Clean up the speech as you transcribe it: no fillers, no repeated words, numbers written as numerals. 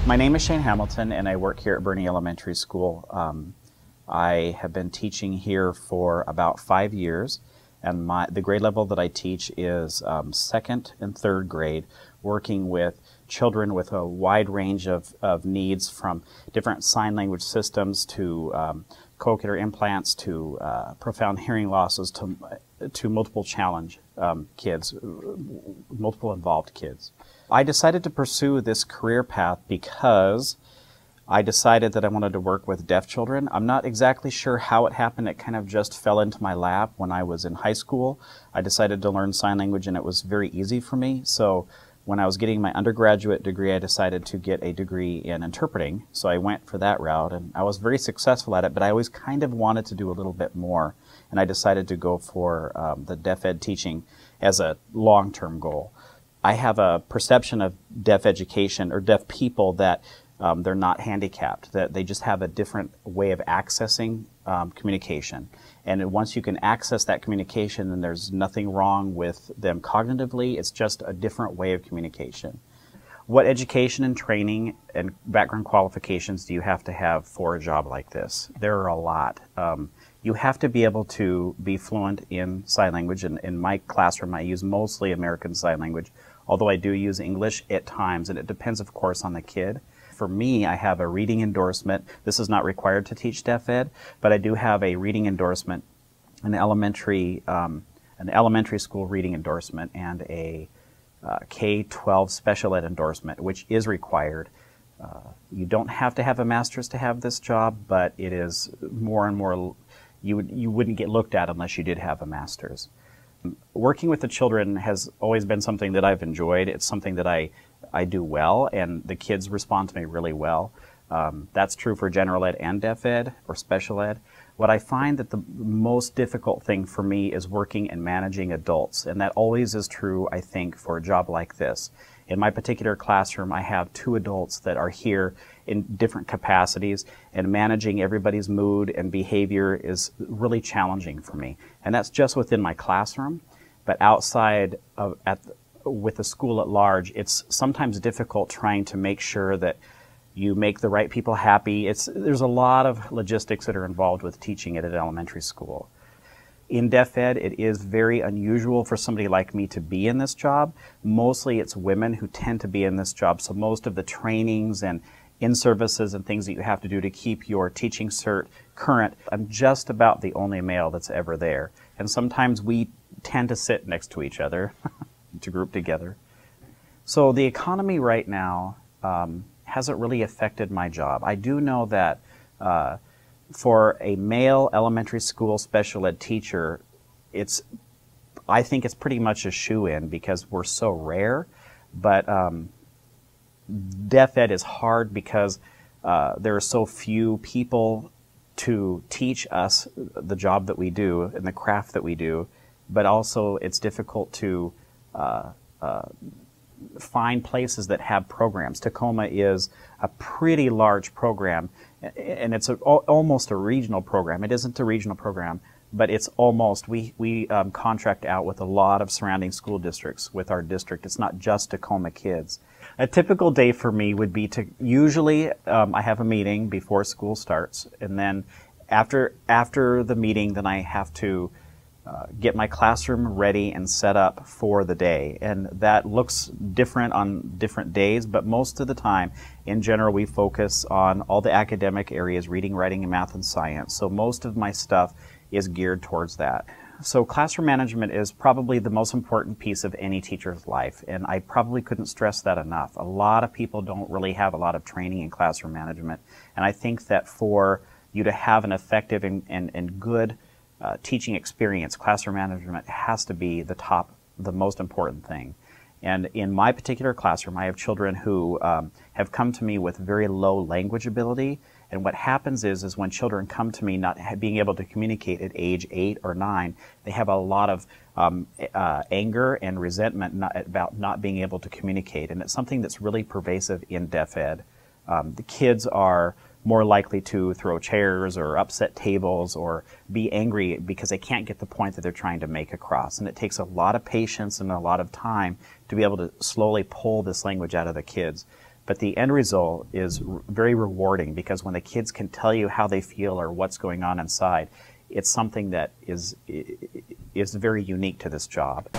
My name is Shane Hamilton, and I work here at Bernie Elementary School. I have been teaching here for about 5 years, and the grade level that I teach is second and third grade, working with children with a wide range of needs, from different sign language systems to cochlear implants to profound hearing losses to multiple challenge kids, multiple involved kids. I decided to pursue this career path because I decided that I wanted to work with deaf children. I'm not exactly sure how it happened. It kind of just fell into my lap when I was in high school. I decided to learn sign language, and it was very easy for me. So when I was getting my undergraduate degree, I decided to get a degree in interpreting. So I went for that route, and I was very successful at it, but I always kind of wanted to do a little bit more. And I decided to go for the deaf ed teaching as a long-term goal. I have a perception of deaf education, or deaf people, that they're not handicapped, that they just have a different way of accessing communication. And once you can access that communication, then there's nothing wrong with them cognitively. It's just a different way of communication. What education and training and background qualifications do you have to have for a job like this? There are a lot. You have to be able to be fluent in sign language. And in my classroom, I use mostly American Sign Language, although I do use English at times, and it depends, of course, on the kid. For me, I have a reading endorsement. This is not required to teach deaf ed, but I do have a reading endorsement, an elementary school reading endorsement, and a K-12 special ed endorsement, which is required. You don't have to have a master's to have this job, but it is more and more, you wouldn't get looked at unless you did have a master's. Working with the children has always been something that I've enjoyed. It's something that I do well, and the kids respond to me really well. That's true for general ed and deaf ed, or special ed. What I find that the most difficult thing for me is working and managing adults, and that always is true, I think, for a job like this. In my particular classroom, I have 2 adults that are here in different capacities, and managing everybody's mood and behavior is really challenging for me. And that's just within my classroom, but outside of, with the school at large, it's sometimes difficult trying to make sure that you make the right people happy. There's a lot of logistics that are involved with teaching at an elementary school. In deaf ed, it is very unusual for somebody like me to be in this job. Mostly it's women who tend to be in this job, so most of the trainings and in-services and things that you have to do to keep your teaching cert current, I'm just about the only male that's ever there. And sometimes we tend to sit next to each other to group together. So the economy right now hasn't really affected my job. I do know that for a male elementary school special ed teacher, I think it's pretty much a shoo-in because we're so rare. But deaf ed is hard because there are so few people to teach us the job that we do and the craft that we do. But also it's difficult to find places that have programs. Tacoma is a pretty large program, and it's almost a regional program. It isn't a regional program, but it's almost. We contract out with a lot of surrounding school districts with our district. It's not just Tacoma kids. A typical day for me would be to, usually I have a meeting before school starts, and then after the meeting, then I have to get my classroom ready and set up for the day. And that looks different on different days, but most of the time, in general, we focus on all the academic areas, reading, writing, and math and science. So most of my stuff is geared towards that. So classroom management is probably the most important piece of any teacher's life, and I probably couldn't stress that enough. A lot of people don't really have a lot of training in classroom management, and I think that for you to have an effective and good teaching experience, classroom management has to be the most important thing. And in my particular classroom, I have children who have come to me with very low language ability. And what happens is when children come to me not being able to communicate at age 8 or 9, they have a lot of anger and resentment about not being able to communicate. And it's something that's really pervasive in deaf ed. The kids are more likely to throw chairs or upset tables or be angry because they can't get the point that they're trying to make across. And it takes a lot of patience and a lot of time to be able to slowly pull this language out of the kids. but the end result is very rewarding, because when the kids can tell you how they feel or what's going on inside, it's something that is very unique to this job.